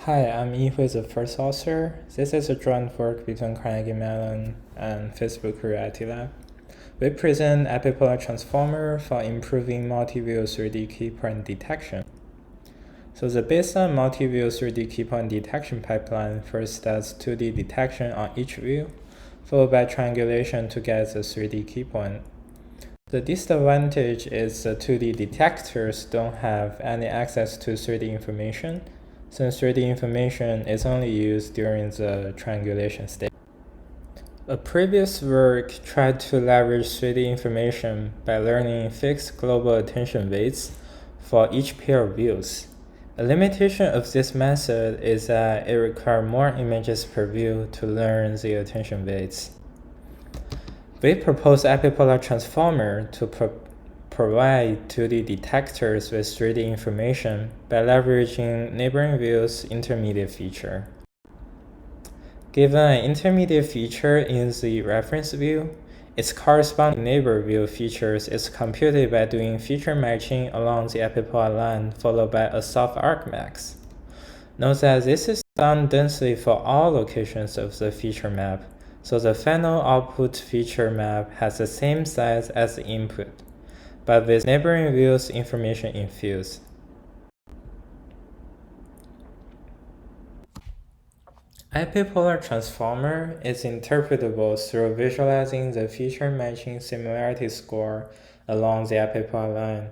Hi, I'm Yi, who is the first author. This is a joint work between Carnegie Mellon and Facebook Reality Lab. We present Epipolar Transformer for improving multi-view 3D key point detection. So the baseline multi-view 3D key point detection pipeline first does 2D detection on each view, followed by triangulation to get the 3D key point. The disadvantage is the 2D detectors don't have any access to 3D information, since 3D information is only used during the triangulation stage. A previous work tried to leverage 3D information by learning fixed global attention weights for each pair of views. A limitation of this method is that it requires more images per view to learn the attention weights. We propose Epipolar Transformer to provide 2D detectors with 3D information by leveraging neighboring views' intermediate feature. Given an intermediate feature in the reference view, its corresponding neighbor view features is computed by doing feature matching along the epipolar line followed by a soft argmax. Note that this is done densely for all locations of the feature map, so the final output feature map has the same size as the input, but with neighboring views information infused. Epipolar Transformer is interpretable through visualizing the feature matching similarity score along the epipolar line.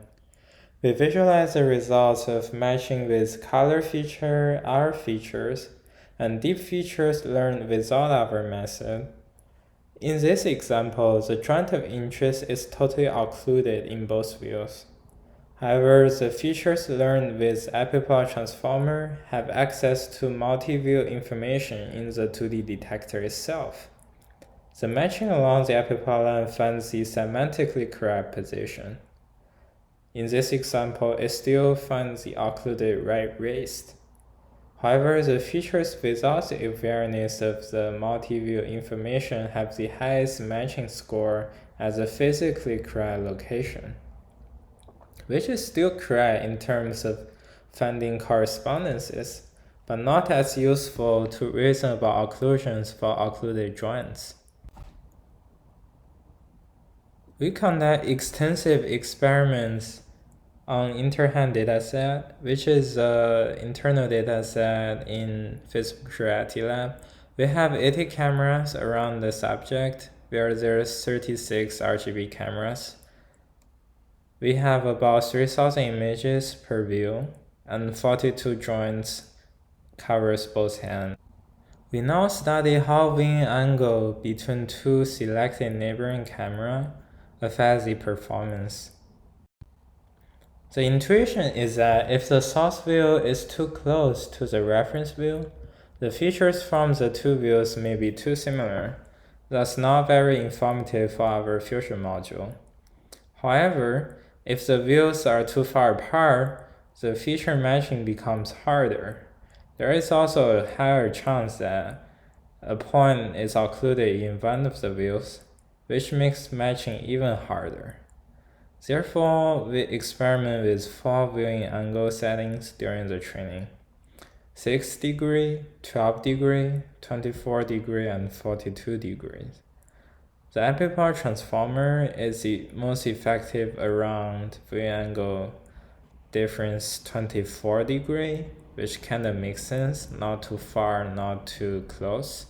We visualize the results of matching with color feature, other features, and deep features learned without our method. In this example, the joint of interest is totally occluded in both views. However, the features learned with Epipolar Transformer have access to multi-view information in the 2D detector itself. The matching along the epipolar line finds the semantically correct position. In this example, it still finds the occluded right wrist. However, the features without the awareness of the multi-view information have the highest matching score at the physically correct location, which is still correct in terms of finding correspondences, but not as useful to reason about occlusions for occluded joints. We conduct extensive experiments on interhand dataset, which is an internal dataset in Facebook Reality Lab. We have 80 cameras around the subject, where there's 36 RGB cameras. We have about 3,000 images per view, and 42 joints covers both hands. We now study how viewing angle between two selected neighboring cameras affects the performance. The intuition is that if the source view is too close to the reference view, the features from the two views may be too similar, thus not very informative for our future module. However, if the views are too far apart, the feature matching becomes harder. There is also a higher chance that a point is occluded in one of the views, which makes matching even harder. Therefore, we experiment with 4 viewing angle settings during the training: 6 degree, 12 degree, 24 degree, and 42 degrees. The Epipolar Transformer is the most effective around viewing angle difference 24 degree, which kinda makes sense, not too far, not too close.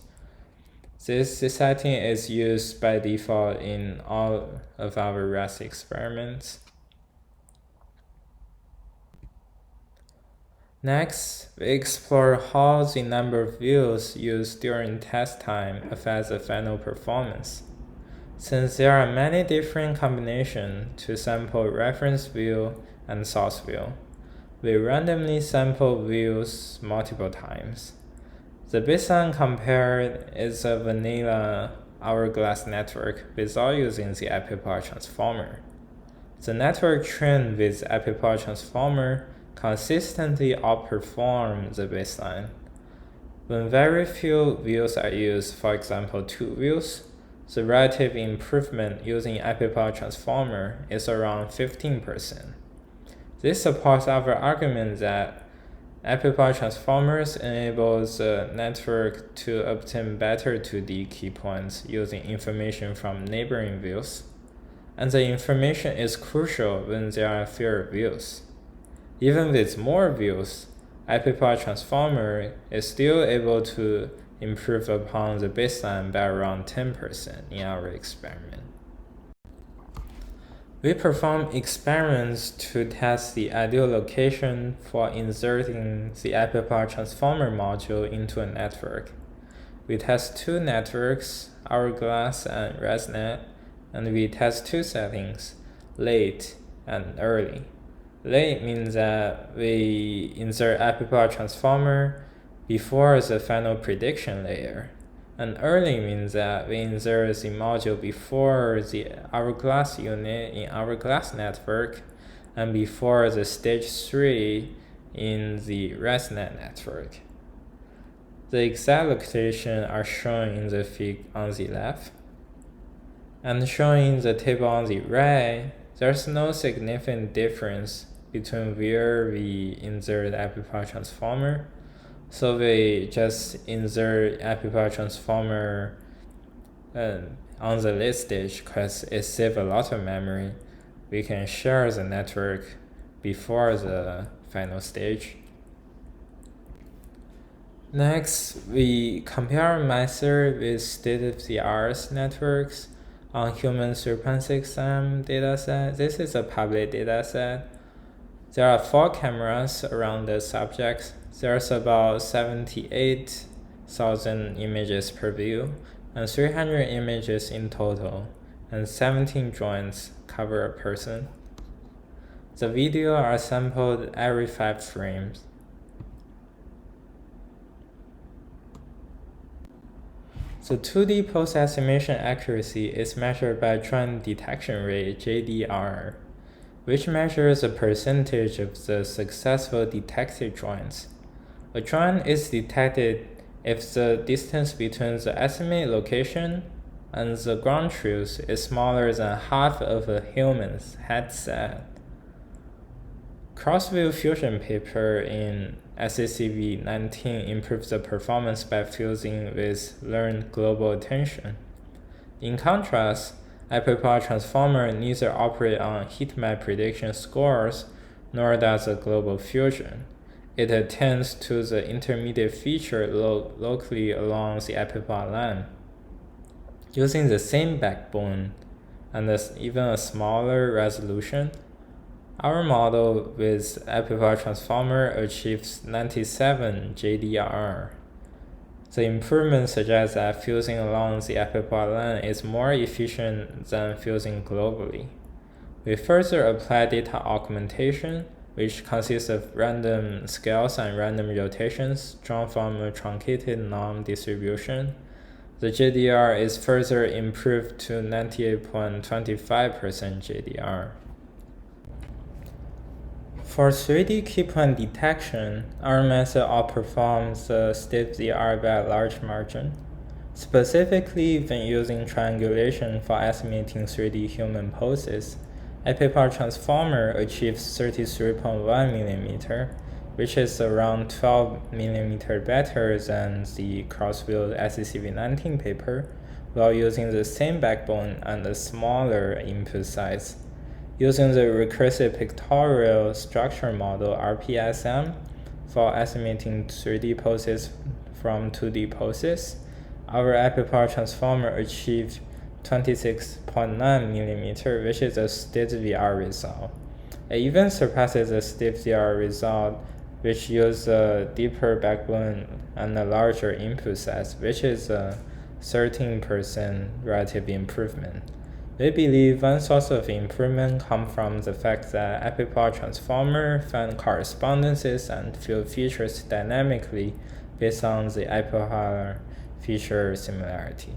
This setting is used by default in all of our RAS experiments. Next, we explore how the number of views used during test time affects the final performance. Since there are many different combinations to sample reference view and source view, we randomly sample views multiple times. The baseline compared is a vanilla hourglass network without using the Epipolar Transformer. The network trained with Epipolar Transformer consistently outperforms the baseline. When very few views are used, for example 2 views, the relative improvement using Epipolar Transformer is around 15%. This supports our argument that Epipolar Transformers enables a network to obtain better 2D key points using information from neighboring views, and the information is crucial when there are fewer views. Even with more views, Epipolar Transformer is still able to improve upon the baseline by around 10% in our experiment. We perform experiments to test the ideal location for inserting the Epipolar Transformer module into a network. We test two networks, hourglass and ResNet, and we test two settings, late and early. Late means that we insert Epipolar Transformer before the final prediction layer. And early means that we insert the module before the hourglass unit in hourglass network and before the stage 3 in the ResNet network. The exact location are shown in the fig on the left. And shown in the table on the right, there's no significant difference between where we insert Epipolar Transformer. So we just insert Epipolar Transformer on the late stage because it saves a lot of memory. We can share the network before the final stage. Next, we compare our method with state-of-the-art networks on human 3.6M dataset. This is a public dataset. There are 4 cameras around the subjects. There's about 78,000 images per view, and 300 images in total, and 17 joints cover a person. The video are sampled every 5 frames. The 2D pose estimation accuracy is measured by joint detection rate, JDR, which measures the percentage of the successful detected joints. A joint is detected if the distance between the estimated location and the ground truth is smaller than half of a human's headset. Cross-view fusion paper in SACV19 improves the performance by fusing with learned global attention. In contrast, Epipolar Transformer neither operate on heat map prediction scores nor does a global fusion. It attends to the intermediate feature locally along the epipolar line. Using the same backbone and even a smaller resolution, our model with Epipolar Transformer achieves 97 JDR. The improvement suggests that fusing along the epipolar line is more efficient than fusing globally. We further apply data augmentation, which consists of random scales and random rotations drawn from a truncated norm distribution. The JDR is further improved to 98.25% JDR. For 3D key point detection, our method outperforms the state-of-the-art by a large margin. Specifically, when using triangulation for estimating 3D human poses, Epipolar Transformer achieves 33.1 mm, which is around 12 mm better than the cross-view SACV19 paper, while using the same backbone and a smaller input size. Using the recursive pictorial structure model RPSM for estimating 3D poses from 2D poses, our Epipolar Transformer achieved 26.9 mm, which is a state-of-the-art result. It even surpasses the state-of-the-art result, which uses a deeper backbone and a larger input size, which is a 13% relative improvement. We believe one source of improvement comes from the fact that Epipolar Transformer find correspondences and field features dynamically based on the epipolar feature similarity.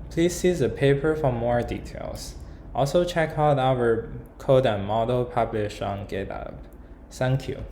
Please see the paper for more details. Also check out our code and model published on GitHub. Thank you.